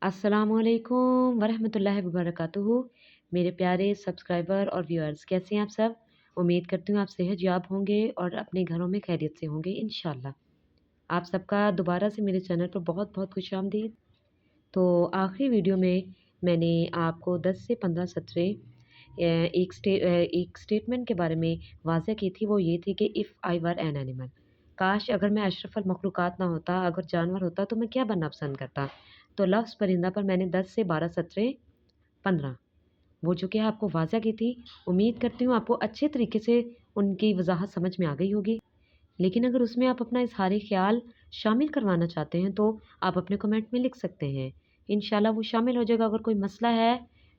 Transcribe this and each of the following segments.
अस्सलामुअलैकुम वरहमतुल्लाहि वबरकातुहू। मेरे प्यारे सब्सक्राइबर और व्यूअर्स, कैसे हैं आप सब? उम्मीद करती हूँ आप सेहतयाब होंगे और अपने घरों में खैरियत से होंगे इंशाल्लाह। आप सबका दोबारा से मेरे चैनल पर बहुत-बहुत खुशामदीद। तो आखिरी वीडियो में मैंने आपको 10 से 15 सतरें एक स्टेटमेंट के बारे में वाज़ह की थी। वो ये थी कि if I were an animal, काश अगर मैं अशरफुल मखलूक़ात ना होता, अगर जानवर होता तो मैं क्या बनना पसंद करता। तो लफ्ज़ परिंदा पर मैंने 10 से 12 सतरें 15 वो जो कि आपको वाज़ह की थी। उम्मीद करती हूँ आपको अच्छे तरीके से उनकी वज़ाहत समझ में आ गई होगी। लेकिन अगर उसमें आप अपना इज़हार ख़्याल शामिल करवाना चाहते हैं तो आप अपने कमेंट में लिख सकते हैं। इंशाल्लाह वो शामिल हो जाएगा। अगर कोई मसला है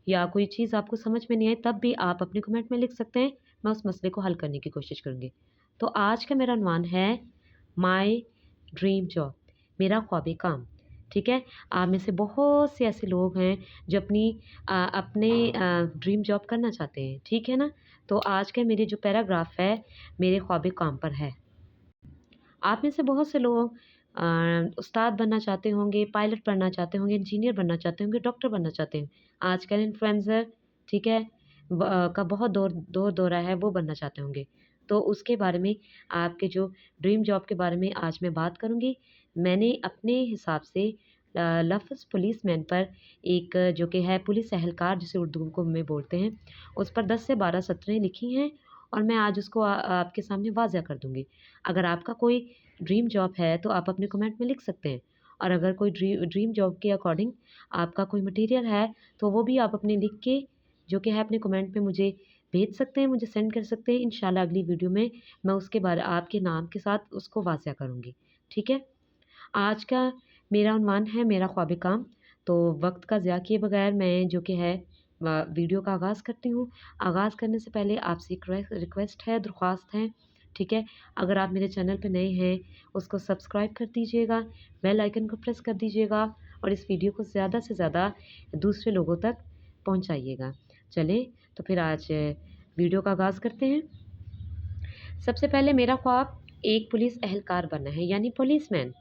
या कोई चीज़ आपको समझ में नहीं आई तब भी आप अपने कमेंट में लिख सकते हैं। मैं उस मसले को हल करने की कोशिश करूँगी। तो आज का मेरा उन्वान है माय ड्रीम जॉब, मेरा ख्वाबे काम। ठीक है? आप में से बहुत से ऐसे लोग हैं जो अपने ड्रीम जॉब करना चाहते हैं। ठीक है ना? तो आज का मेरे जो पैराग्राफ है मेरे ख्वाबे काम पर है। आप में से बहुत से लोग उस्ताद बनना चाहते होंगे, पायलट बनना चाहते होंगे, इंजीनियर बनना चाहते होंगे, डॉक्टर बनना चाहते हैं। आजकल इन्फ्लुएंसर, ठीक है, का बहुत दौर-दौरा है, वो बनना चाहते होंगे। तो उसके बारे में आपके जो ड्रीम जॉब के बारे में आज मैं बात करूँगी। मैंने अपने हिसाब से लफ़्ज़ पुलिसमैन पर एक जो कि है पुलिस एहलकार जिसे उर्दू को में बोलते हैं, उस पर 10 से 12 सतरें लिखी हैं और मैं आज उसको आपके सामने वाज़ह कर दूँगी। अगर आपका कोई ड्रीम जॉब है तो आप अपने कमेंट में लिख सकते हैं और अगर कोई ड्रीम जॉब के अकॉर्डिंग आपका कोई मटेरियल है तो वो भी आप अपने लिख के जो कि है अपने कमेंट में मुझे भेज सकते हैं, मुझे सेंड कर सकते हैं। इंशाल्लाह अगली वीडियो में मैं उसके बारे आपके नाम के साथ उसको वाज़ह करूँगी। ठीक है? आज का मेरा उन्वान है मेरा ख्वाबे काम। तो वक्त का ज़िया किए बगैर मैं जो कि है वीडियो का आगाज़ करती हूँ। आगाज़ करने से पहले आपसे एक रिक्वेस्ट है, दरख्वास्त है। ठीक है? अगर आप मेरे चैनल पे नए हैं, उसको सब्सक्राइब कर दीजिएगा, बेल आइकन को प्रेस कर दीजिएगा और इस वीडियो को ज़्यादा से ज़्यादा दूसरे लोगों तक पहुँचाइएगा। चलें, तो फिर आज वीडियो का आगाज़ करते हैं। सबसे पहले मेरा ख्वाब एक पुलिस एहलकार बनना है, यानी पुलिसमैन।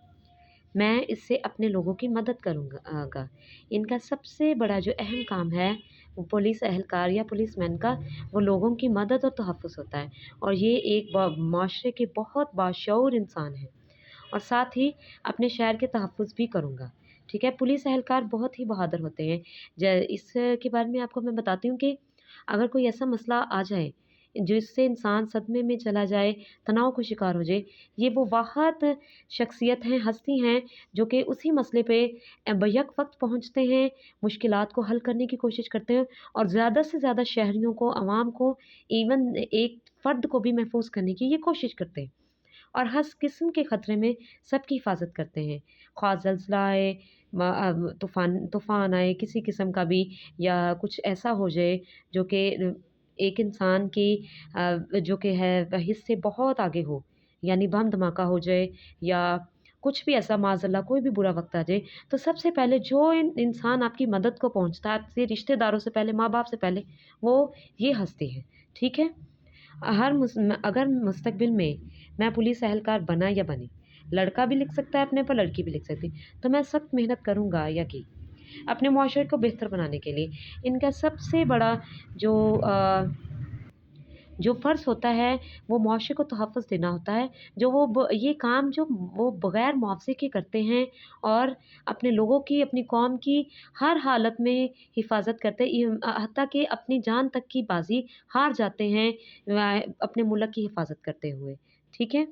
मैं इससे अपने लोगों की मदद करूँगा। इनका सबसे बड़ा जो अहम काम है, वो पुलिस एहलकार या पुलिसमैन का, वो लोगों की मदद और तहफ़्फ़ुज़ होता है और ये एक माशरे के बहुत बाशऊर इंसान हैं और साथ ही अपने शहर के तहफ़्फ़ुज़ भी करूँगा। ठीक है? पुलिस एहलकार बहुत ही बहादुर होते हैं। इसके बारे में आपको मैं बताती हूँ कि अगर कोई ऐसा मसला आ जाए, जिससे इंसान सदमे में चला जाए, तनाव का शिकार हो जाए, ये वो वाहद शख्सियत हैं, हस्ती हैं, जो कि उसी मसले पे बैक वक़्त पहुँचते हैं, मुश्किलात को हल करने की कोशिश करते हैं और ज़्यादा से ज़्यादा शहरियों को, आवाम को, इवन एक फ़र्द को भी महफ़ूज़ करने की ये कोशिश करते हैं और हर किस्म के ख़तरे में सबकी हिफ़ाज़त करते हैं। ख़्वाह ज़लज़ला आए, तूफ़ान आए, किसी किस्म का भी या कुछ ऐसा हो जाए जो कि एक इंसान की जो कि है हिस्से बहुत आगे हो, यानी बम धमाका हो जाए या कुछ भी ऐसा माज़अल्लाह कोई भी बुरा वक़्त आ जाए, तो सबसे पहले जो इंसान आपकी मदद को पहुँचता है, आपसे रिश्तेदारों से पहले, माँ-बाप से पहले, वो ये हस्ती है। ठीक है? अगर मुस्तक़बिल में मैं पुलिस एहलकार बना या बनी, लड़का भी लिख सकता है अपने पर, लड़की भी लिख सकती है, तो मैं सख्त मेहनत करूँगा या की, अपने मुआशरे को बेहतर बनाने के लिए। इनका सबसे बड़ा जो जो फ़र्ज़ होता है, वो मुआशरे को तहफ़्फ़ुज़ देना होता है, जो ये काम जो वो बग़ैर मुआवज़े के करते हैं और अपने लोगों की, अपनी कौम की हर हालत में हिफ़ाज़त करते हैं, हत्ता कि अपनी जान तक की बाज़ी हार जाते हैं अपने मुल्क की हिफ़ाज़त करते हुए। ठीक है?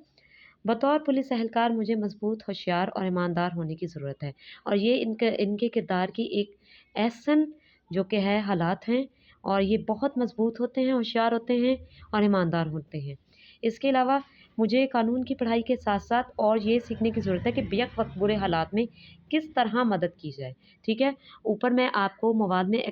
बतौर पुलिस एहलकार मुझे मज़बूत, होशियार और ईमानदार होने की ज़रूरत है और ये इनके किरदार की एक एहसन जो कि है हालात हैं और ये बहुत मज़बूत होते हैं, होशियार होते हैं और ईमानदार होते हैं। इसके अलावा मुझे कानून की पढ़ाई के साथ-साथ और ये सीखने की ज़रूरत है कि बेक वक़्त बुरे हालात में किस तरह मदद की जाए। ठीक है? ऊपर मैं आपको मवाद में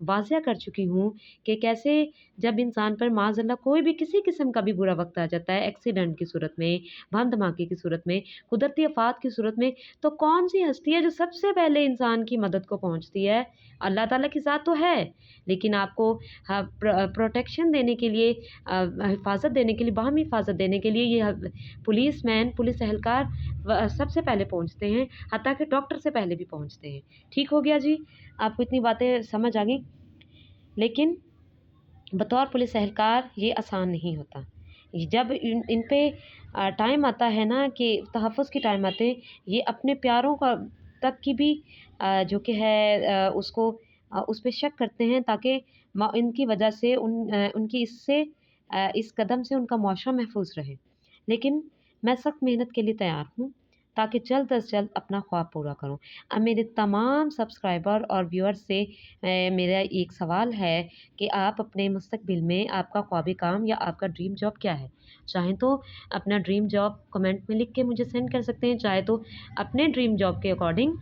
वाज़ह कर चुकी हूँ कि कैसे जब इंसान पर माज़अल्लाह कोई भी किसी किस्म का भी बुरा वक़्त आ जाता है, एक्सीडेंट की सूरत में, बम धमाके की सूरत में, कुदरती आफ़ात की सूरत में, तो कौन-सी हस्ती है जो सबसे पहले इंसान की मदद को पहुँचती है? अल्लाह ताला की ज़ात तो है, लेकिन आपको प्रोटेक्शन देने के लिए हिफ़ाज़त देने के लिए, बाहमी हिफ़ाज़त देने के लिए ये पुलिसमैन, पुलिस एहलकार सबसे पहले पहुँचते हैं। हत्ता हालाँकि डॉक्टर से पहले भी पहुँचते हैं। ठीक हो गया जी? आपको इतनी बातें समझ आ गई? लेकिन बतौर पुलिस एहलकार ये आसान नहीं होता। जब इन पे टाइम आता है ना कि तहफ़्फ़ुज़ की टाइम आते, ये अपने प्यारों का तक की भी जो कि है उसको उस पे शक करते हैं ताकि इनकी वजह से उनकी इस कदम से उनका मुआशरा महफूज़ रहे। लेकिन मैं सख्त मेहनत के लिए तैयार हूँ ताकि जल्द अज़ जल्द अपना ख्वाब पूरा करूँ। अब मेरे तमाम सब्सक्राइबर और व्यूअर्स से मेरा एक सवाल है कि आप अपने मुस्तकबिल में आपका ख्वाबी काम या आपका ड्रीम जॉब क्या है? चाहें तो अपना ड्रीम जॉब कमेंट में लिख के मुझे सेंड कर सकते हैं, चाहे तो अपने ड्रीम जॉब के अकॉर्डिंग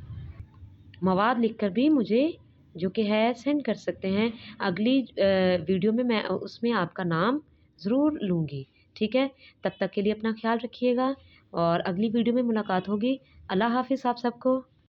मवाद लिखकर भी मुझे जो कि है सेंड कर सकते हैं। अगली वीडियो में मैं उसमें आपका नाम ज़रूर लूँगी, ठीक है? तब तक के लिए अपना ख़्याल रखिएगा और अगली वीडियो में मुलाकात होगी। अल्लाह हाफ़िज़ आप सबको।